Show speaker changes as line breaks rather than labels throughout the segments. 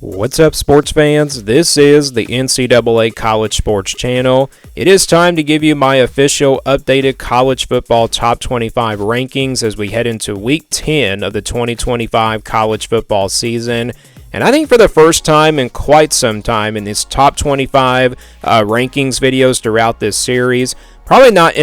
What's up, sports fans? This is the NCAA College Sports Channel. It is time to give you my official updated college football top 25 rankings as we head into week 10 of the 2025 college football season. And I think for the first time in quite some time in these top 25 rankings videos throughout this series, probably not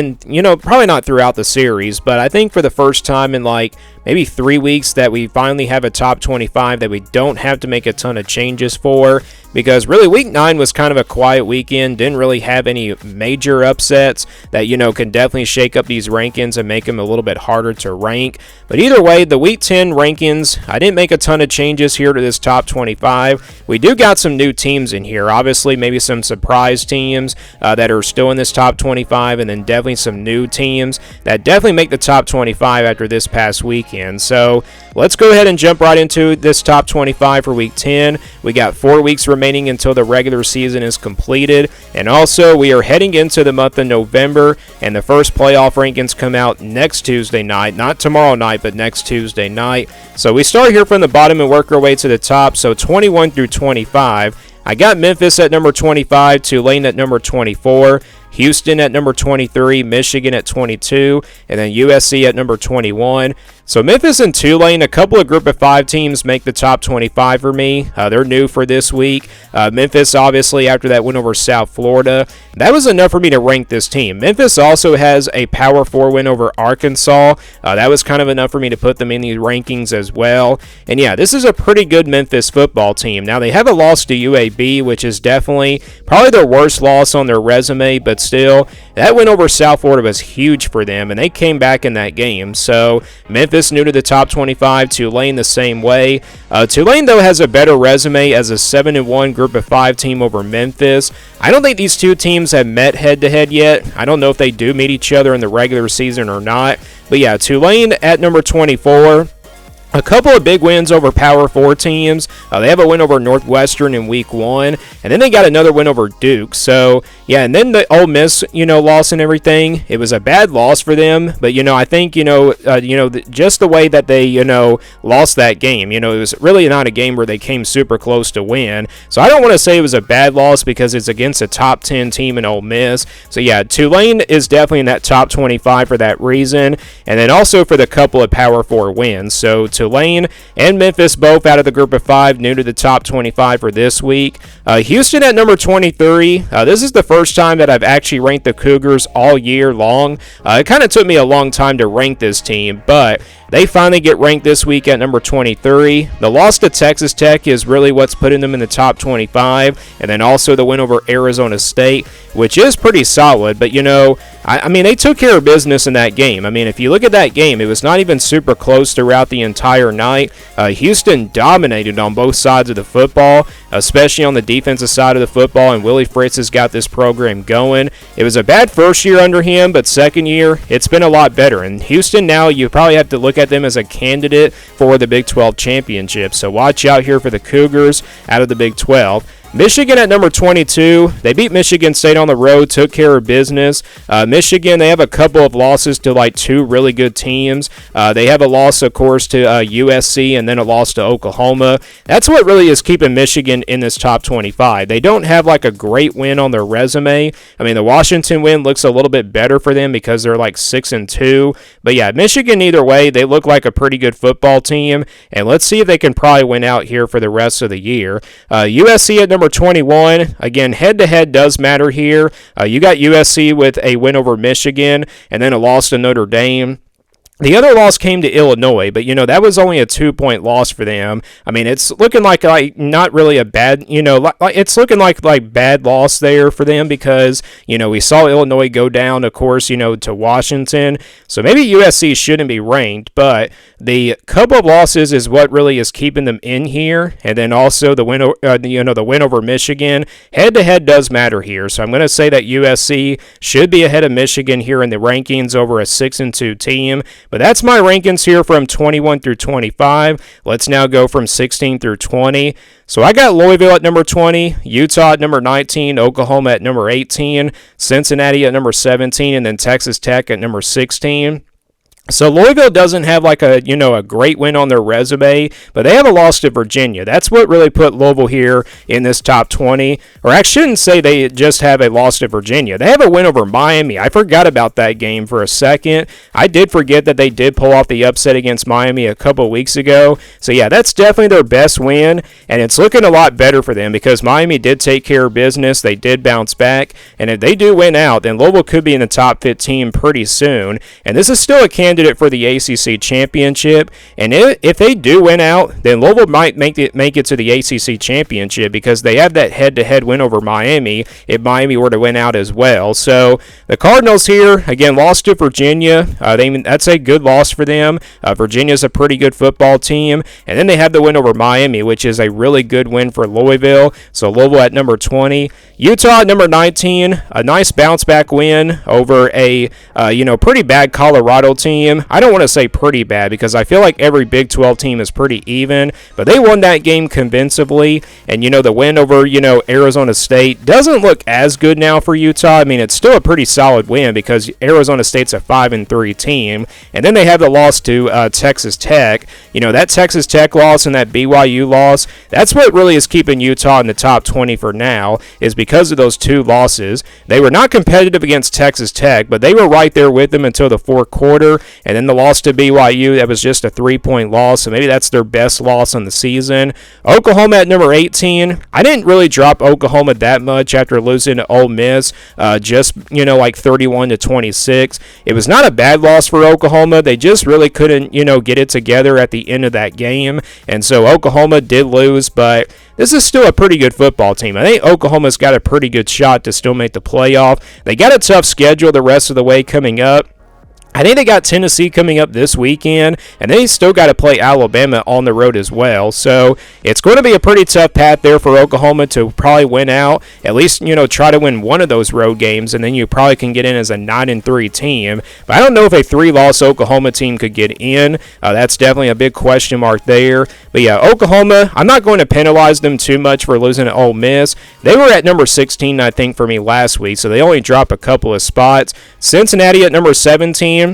throughout the series, but I think for the first time in maybe 3 weeks that we finally have a top 25 that we don't have to make a ton of changes for, because really week 9 was kind of a quiet weekend, didn't really have any major upsets that can definitely shake up these rankings and make them a little bit harder to rank. But either way, the week 10 rankings, I didn't make a ton of changes here to this top 25. We do got some new teams in here, obviously maybe some surprise teams that are still in this top 25, and then definitely some new teams that definitely make the top 25 after this past weekend. So let's go ahead and jump right into this top 25 for week 10. We got 4 weeks remaining until the regular season is completed, and also we are heading into the month of November, and the first playoff rankings come out next Tuesday night, not tomorrow night, but next Tuesday night. So we start here from the bottom and work our way to the top. So 21 through 25, I got Memphis at number 25, Tulane at number 24, Houston at number 23, Michigan at 22, and then USC at number 21. So Memphis and Tulane, a couple of Group of 5 teams make the top 25 for me. They're new for this week. Memphis, obviously, after that win over South Florida, that was enough for me to rank this team. Memphis also has a Power 4 win over Arkansas. That was kind of enough for me to put them in these rankings as well. And yeah, this is a pretty good Memphis football team. Now, they have a loss to UAB, which is definitely probably their worst loss on their resume, but still, that win over South Florida was huge for them, and they came back in that game. So Memphis new to the top 25, Tulane the same way. Tulane, though, has a better resume as a 7-1 Group of 5 team over Memphis. I don't think these two teams have met head-to-head yet. I don't know if they do meet each other in the regular season or not. But yeah, Tulane at number 24. A couple of big wins over Power 4 teams. They have a win over Northwestern in week 1, and then they got another win over Duke. So, yeah, and then the Ole Miss, loss and everything. It was a bad loss for them, but, I think, just the way that they, lost that game, it was really not a game where they came super close to win. So I don't want to say it was a bad loss because it's against a top 10 team in Ole Miss. So, yeah, Tulane is definitely in that top 25 for that reason, and then also for the couple of Power 4 wins. So, Tulane and Memphis both out of the Group of 5, new to the top 25 for this week. Houston at number 23. This is the first time that I've actually ranked the Cougars all year long. It kind of took me a long time to rank this team, but they finally get ranked this week at number 23. The loss to Texas Tech is really what's putting them in the top 25, and then also the win over Arizona State, which is pretty solid, but I mean, they took care of business in that game. I mean, if you look at that game, it was not even super close throughout the entire night. Houston dominated on both sides of the football, especially on the defensive side of the football, and Willie Fritz has got this program going. It was a bad first year under him, but second year, it's been a lot better. And Houston now, you probably have to look at them as a candidate for the Big 12 championship. So watch out here for the Cougars out of the Big 12. Michigan at number 22. They beat Michigan State on the road, took care of business. Michigan, they have a couple of losses to 2 really good teams. They have a loss, of course, to USC and then a loss to Oklahoma. That's what really is keeping Michigan in this top 25. They don't have a great win on their resume. I mean, the Washington win looks a little bit better for them because they're 6-2. But yeah, Michigan, either way, they look like a pretty good football team. And let's see if they can probably win out here for the rest of the year. USC at number 21. Again, head-to-head does matter here. You got USC with a win over Michigan and then a loss to Notre Dame. The other loss came to Illinois, but, that was only a 2-point loss for them. I mean, it's looking like not really a bad, it's looking like bad loss there for them because, we saw Illinois go down, of course, to Washington. So maybe USC shouldn't be ranked, but the couple of losses is what really is keeping them in here. And then also the win, the win over Michigan. Head-to-head does matter here. So I'm going to say that USC should be ahead of Michigan here in the rankings over a 6-2 team. But that's my rankings here from 21 through 25. Let's now go from 16 through 20. So I got Louisville at number 20, Utah at number 19, Oklahoma at number 18, Cincinnati at number 17, and then Texas Tech at number 16. So Louisville doesn't have like a great win on their resume, but they have a loss to Virginia. That's what really put Louisville here in this top 20. Or I shouldn't say they just have a loss to Virginia. They have a win over Miami. I forgot about that game for a second. I did forget that they did pull off the upset against Miami a couple weeks ago. So yeah, that's definitely their best win, and it's looking a lot better for them because Miami did take care of business. They did bounce back, and if they do win out, then Louisville could be in the top 15 pretty soon. And this is still a candidate for the ACC championship, and if they do win out, then Louisville might make it to the ACC championship because they have that head-to-head win over Miami if Miami were to win out as well. So the Cardinals here again lost to Virginia. That's a good loss for them. Virginia's a pretty good football team, and then they have the win over Miami, which is a really good win for Louisville. So Louisville at number 20, Utah at number 19, a nice bounce back win over a pretty bad Colorado team. I don't want to say pretty bad because I feel like every Big 12 team is pretty even, but they won that game convincingly. And the win over Arizona State doesn't look as good now for Utah. I mean, it's still a pretty solid win because Arizona State's a 5-3 team, and then they have the loss to Texas Tech. That Texas Tech loss and that BYU loss, that's what really is keeping Utah in the top 20 for now, is because of those two losses. They were not competitive against Texas Tech, but they were right there with them until the fourth quarter. And then the loss to BYU, that was just a 3-point loss, so maybe that's their best loss on the season. Oklahoma at number 18. I didn't really drop Oklahoma that much after losing to Ole Miss, just like 31-26. It was not a bad loss for Oklahoma. They just really couldn't get it together at the end of that game, and so Oklahoma did lose, but this is still a pretty good football team. I think Oklahoma's got a pretty good shot to still make the playoff. They got a tough schedule the rest of the way coming up. I think they got Tennessee coming up this weekend, and they still got to play Alabama on the road as well. So it's going to be a pretty tough path there for Oklahoma to probably win out. At least, try to win one of those road games, and then you probably can get in as a 9-3 team. But I don't know if a 3-loss Oklahoma team could get in. That's definitely a big question mark there. But yeah, Oklahoma, I'm not going to penalize them too much for losing to Ole Miss. They were at number 16, I think, for me last week, so they only dropped a couple of spots. Cincinnati at number 17.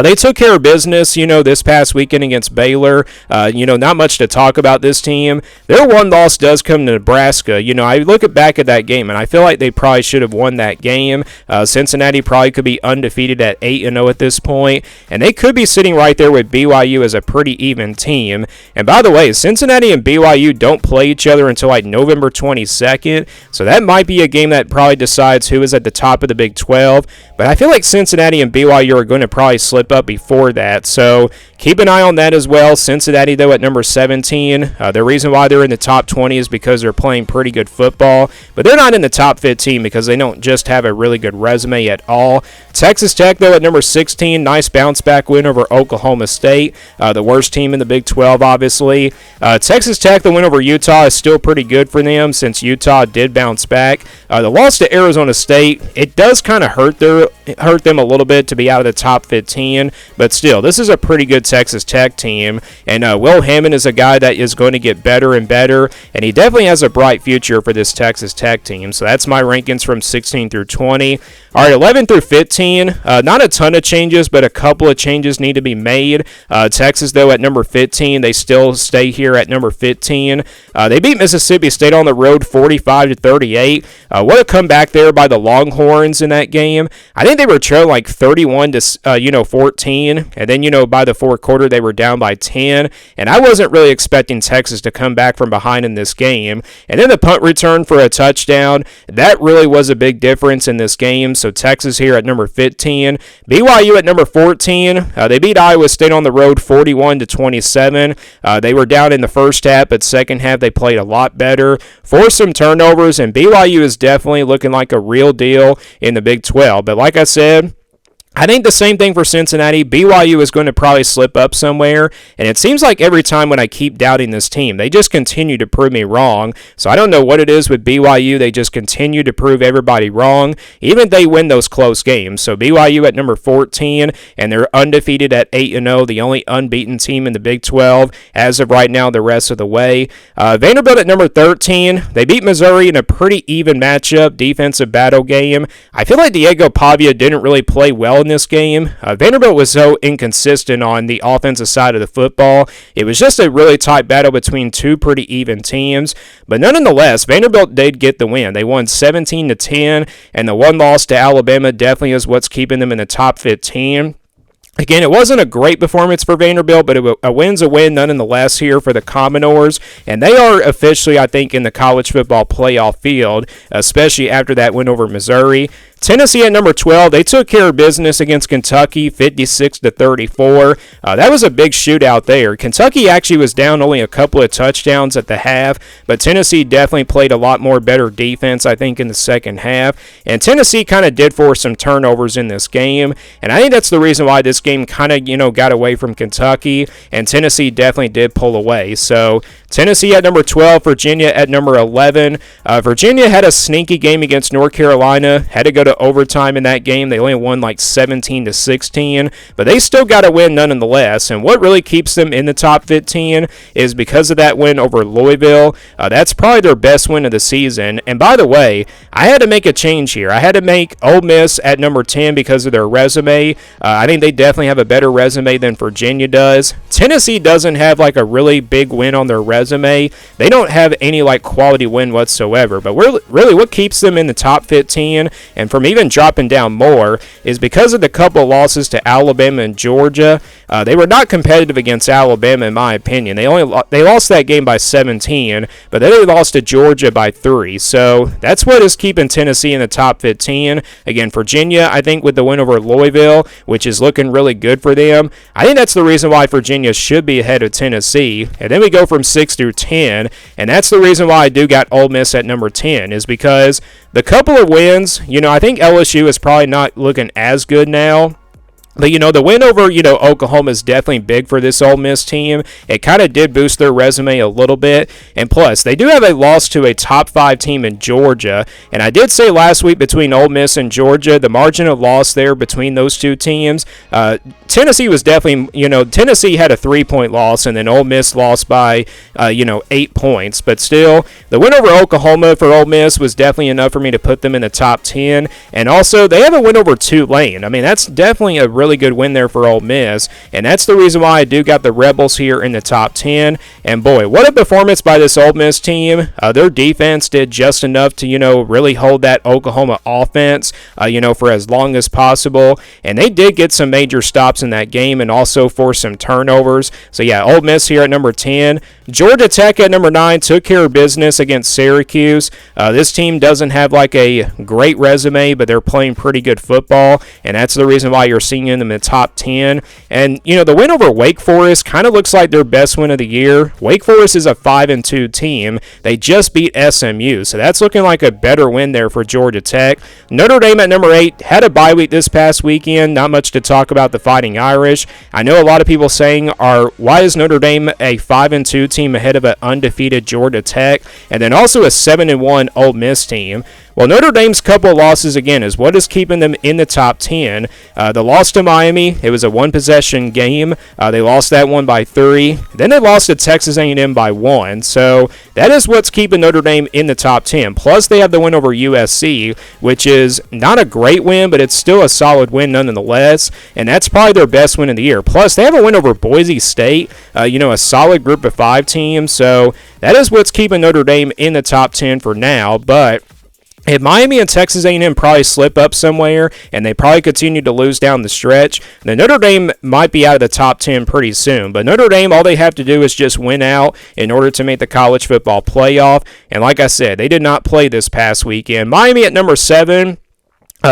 They took care of business, this past weekend against Baylor. Not much to talk about this team. Their one loss does come to Nebraska. I look back at that game, and I feel like they probably should have won that game. Cincinnati probably could be undefeated at 8-0 at this point, and they could be sitting right there with BYU as a pretty even team. And by the way, Cincinnati and BYU don't play each other until like November 22nd, so that might be a game that probably decides who is at the top of the Big 12. But I feel like Cincinnati and BYU are going to probably slip up before that, so keep an eye on that as well. Cincinnati, though, at number 17. The reason why they're in the top 20 is because they're playing pretty good football, but they're not in the top 15 because they don't just have a really good resume at all. Texas Tech, though, at number 16. Nice bounce-back win over Oklahoma State, the worst team in the Big 12, obviously. Texas Tech, the win over Utah, is still pretty good for them since Utah did bounce back. The loss to Arizona State, it does kind of hurt them a little bit to be out of the top 15, but still, this is a pretty good Texas Tech team, and Will Hammond is a guy that is going to get better and better, and he definitely has a bright future for this Texas Tech team. So that's my rankings from 16 through 20. All right, 11 through 15, not a ton of changes, but a couple of changes need to be made. Texas, though, at number 15, they still stay here at number 15. They beat Mississippi State on the road 45-38. What a comeback there by the Longhorns in that game. I think they were trailing like 31-14, and then, by the fourth quarter, they were down by 10, and I wasn't really expecting Texas to come back from behind in this game. And then the punt return for a touchdown, that really was a big difference in this game. So Texas here at number 15. BYU at number 14. They beat Iowa State on the road 41-27. They were down in the first half, but second half they played a lot better. Forced some turnovers, and BYU is definitely looking like a real deal in the Big 12. But like I said, I think the same thing for Cincinnati. BYU is going to probably slip up somewhere, and it seems like every time when I keep doubting this team, they just continue to prove me wrong. So I don't know what it is with BYU. They just continue to prove everybody wrong, even if they win those close games. So BYU at number 14, and they're undefeated at 8-0, the only unbeaten team in the Big 12 as of right now the rest of the way. Vanderbilt at number 13. They beat Missouri in a pretty even matchup, defensive battle game. I feel like Diego Pavia didn't really play well in this game. Vanderbilt was so inconsistent on the offensive side of the football. It was just a really tight battle between two pretty even teams. But nonetheless, Vanderbilt did get the win. They won 17-10, and the one loss to Alabama definitely is what's keeping them in the top 15. Again, it wasn't a great performance for Vanderbilt, but a win's a win nonetheless here for the Commodores, and they are officially, I think, in the college football playoff field, especially after that win over Missouri. Tennessee at number 12, they took care of business against Kentucky, 56-34. That was a big shootout there. Kentucky actually was down only a couple of touchdowns at the half, but Tennessee definitely played a lot more better defense, I think, in the second half. And Tennessee kind of did force some turnovers in this game, and I think that's the reason why this game kind of, got away from Kentucky, and Tennessee definitely did pull away. So Tennessee at number 12, Virginia at number 11. Virginia had a sneaky game against North Carolina, had to go to overtime in that game. They only won like 17-16, but they still got a win nonetheless. And what really keeps them in the top 15 is because of that win over Louisville. That's probably their best win of the season. And by the way, I had to make a change here. I had to make Ole Miss at number 10 because of their resume. I think they definitely have a better resume than Virginia does. Tennessee doesn't have like a really big win on their resume. They don't have any like quality win whatsoever. But really what keeps them in the top 15 and from even dropping down more is because of the couple losses to Alabama and Georgia. They were not competitive against Alabama in my opinion. They lost that game by 17, but then they lost to Georgia by 3. So that's what is keeping Tennessee in the top 15. Again, Virginia, I think with the win over Louisville, which is looking really good for them, I think that's the reason why Virginia should be ahead of Tennessee. And then we go from 6 through 10, and that's the reason why I do got Ole Miss at number 10 is because the couple of wins, I think LSU is probably not looking as good now. But, the win over, Oklahoma is definitely big for this Ole Miss team. It kind of did boost their resume a little bit. And plus, they do have a loss to a top 5 team in Georgia. And I did say last week between Ole Miss and Georgia, the margin of loss there between those two teams, Tennessee was definitely, Tennessee had a 3-point loss, and then Ole Miss lost by, 8 points. But still, the win over Oklahoma for Ole Miss was definitely enough for me to put them in the top 10. And also, they have a win over Tulane. I mean, that's definitely a really good win there for Ole Miss, and that's the reason why I do got the Rebels here in the top 10. And boy, what a performance by this Ole Miss team. Their defense did just enough to, really hold that Oklahoma offense, for as long as possible. And they did get some major stops in that game and also force some turnovers. So yeah, Ole Miss here at number 10. Georgia Tech at number 9 took care of business against Syracuse. This team doesn't have like a great resume, but they're playing pretty good football, and that's the reason why you're seeing them in the top 10. And, the win over Wake Forest kind of looks like their best win of the year. Wake Forest is a 5-2 team. They just beat SMU, so that's looking like a better win there for Georgia Tech. Notre Dame at number 8 had a bye week this past weekend. Not much to talk about the Fighting Irish. I know a lot of people saying why is Notre Dame a 5-2 team ahead of an undefeated Georgia Tech, and then also a 7-1 Ole Miss team? Well, Notre Dame's couple of losses, again, is what is keeping them in the top 10. The loss to Miami, it was a one-possession game. They lost that one by 3. Then they lost to Texas A&M by 1. So that is what's keeping Notre Dame in the top 10. Plus, they have the win over USC, which is not a great win, but it's still a solid win nonetheless. And that's probably their best win of the year. Plus, they have a win over Boise State, a solid group of 5 team. So that is what's keeping Notre Dame in the top 10 for now. But if Miami and Texas A&M probably slip up somewhere and they probably continue to lose down the stretch, then Notre Dame might be out of the top 10 pretty soon. But Notre Dame, all they have to do is just win out in order to make the college football playoff. And like I said, they did not play this past weekend. Miami at number 7.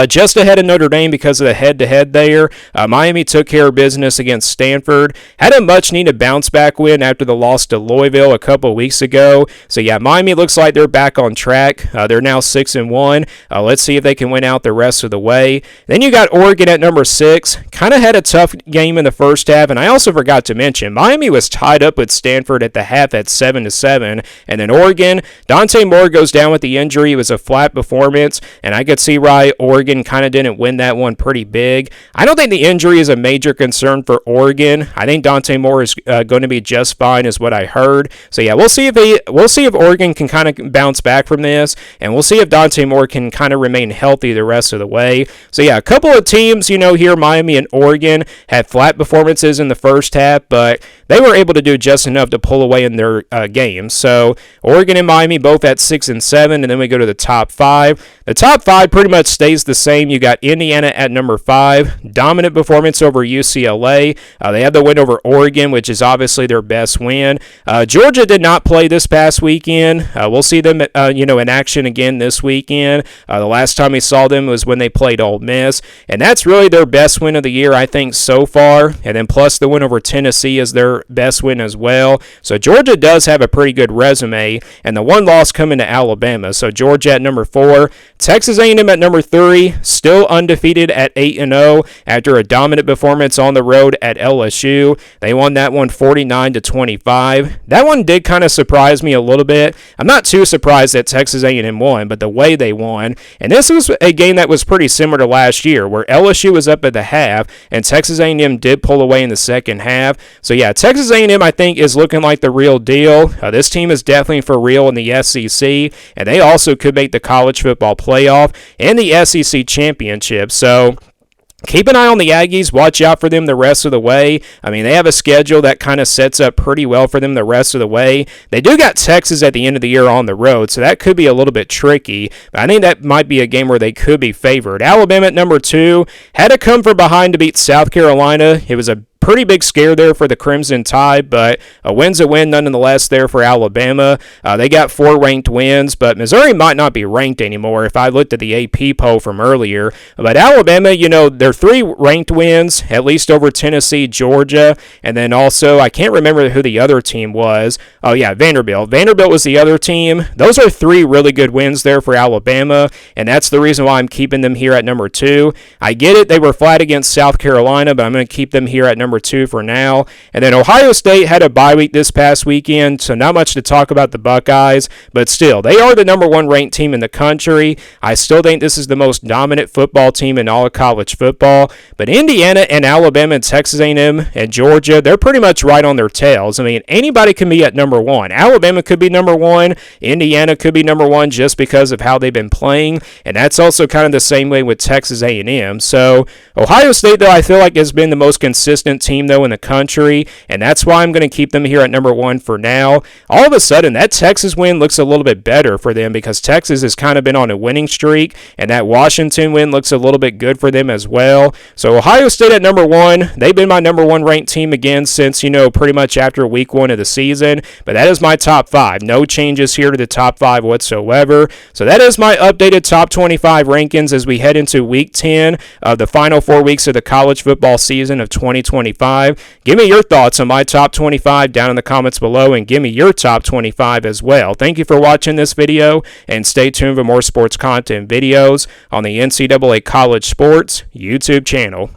Just ahead of Notre Dame because of the head-to-head there. Miami took care of business against Stanford. Had a much-needed bounce-back win after the loss to Louisville a couple weeks ago. So, yeah, Miami looks like they're back on track. They're now 6-1. Let's see if they can win out the rest of the way. Then you got Oregon at number 6. Kind of had a tough game in the first half. And I also forgot to mention, Miami was tied up with Stanford at the half at 7-7. And then Oregon, Dante Moore goes down with the injury. It was a flat performance. And I could see why Oregon Oregon kind of didn't win that one pretty big. I don't think the injury is a major concern for Oregon. I think Dante Moore is going to be just fine, is what I heard. So yeah, we'll see if Oregon can kind of bounce back from this, and we'll see if Dante Moore can kind of remain healthy the rest of the way. So yeah, a couple of teams, here, Miami and Oregon, had flat performances in the first half, but they were able to do just enough to pull away in their games. So Oregon and Miami both at 6 and 7, and then we go to the top 5. The top 5 pretty much stays the same. You got Indiana at number 5, dominant performance over UCLA. They had the win over Oregon, which is obviously their best win. Georgia did not play this past weekend. We'll see them, in action again this weekend. The last time we saw them was when they played Ole Miss, and that's really their best win of the year, I think, so far. And then plus the win over Tennessee is their best win as well. So Georgia does have a pretty good resume, and the one loss coming to Alabama. So Georgia at number 4, Texas A&M at number 3, still undefeated at 8-0 after a dominant performance on the road at LSU. They won that one 49-25. That one did kind of surprise me a little bit. I'm not too surprised that Texas A&M won, but the way they won, and this was a game that was pretty similar to last year, where LSU was up at the half, and Texas A&M did pull away in the second half. So yeah, Texas A&M, I think, is looking like the real deal. This team is definitely for real in the SEC, and they also could make the college football playoff and the SEC championship. So keep an eye on the Aggies. Watch out for them the rest of the way. I mean, they have a schedule that kind of sets up pretty well for them the rest of the way. They do got Texas at the end of the year on the road, so that could be a little bit tricky. But I think that might be a game where they could be favored. Alabama at number 2 had to come from behind to beat South Carolina. It was a pretty big scare there for the Crimson Tide, but a win's a win nonetheless there for Alabama. They got 4 ranked wins, but Missouri might not be ranked anymore if I looked at the AP poll from earlier. But Alabama, they're 3 ranked wins, at least over Tennessee, Georgia, and then also, I can't remember who the other team was. Oh yeah, Vanderbilt. Vanderbilt was the other team. Those are 3 really good wins there for Alabama, and that's the reason why I'm keeping them here at number 2. I get it, they were flat against South Carolina, but I'm going to keep them here at number 2 for now. And then Ohio State had a bye week this past weekend, so not much to talk about the Buckeyes, but still, they are the number 1 ranked team in the country. I still think this is the most dominant football team in all of college football, but Indiana and Alabama and Texas A&M and Georgia, they're pretty much right on their tails. I mean, anybody can be at number 1. Alabama could be number 1. Indiana could be number 1 just because of how they've been playing, and that's also kind of the same way with Texas A&M. So Ohio State, though, I feel like has been the most consistent team, though, in the country, and that's why I'm going to keep them here at number 1 for now. All of a sudden, that Texas win looks a little bit better for them because Texas has kind of been on a winning streak, and that Washington win looks a little bit good for them as well. So Ohio State at number 1, they've been my number 1 ranked team again since, pretty much after week 1 of the season, but that is my top 5. No changes here to the top 5 whatsoever. So that is my updated top 25 rankings as we head into week 10 of the final 4 weeks of the college football season of 2025. Give me your thoughts on my top 25 down in the comments below, and give me your top 25 as well. Thank you for watching this video, and stay tuned for more sports content videos on the NCAA College Sports YouTube channel.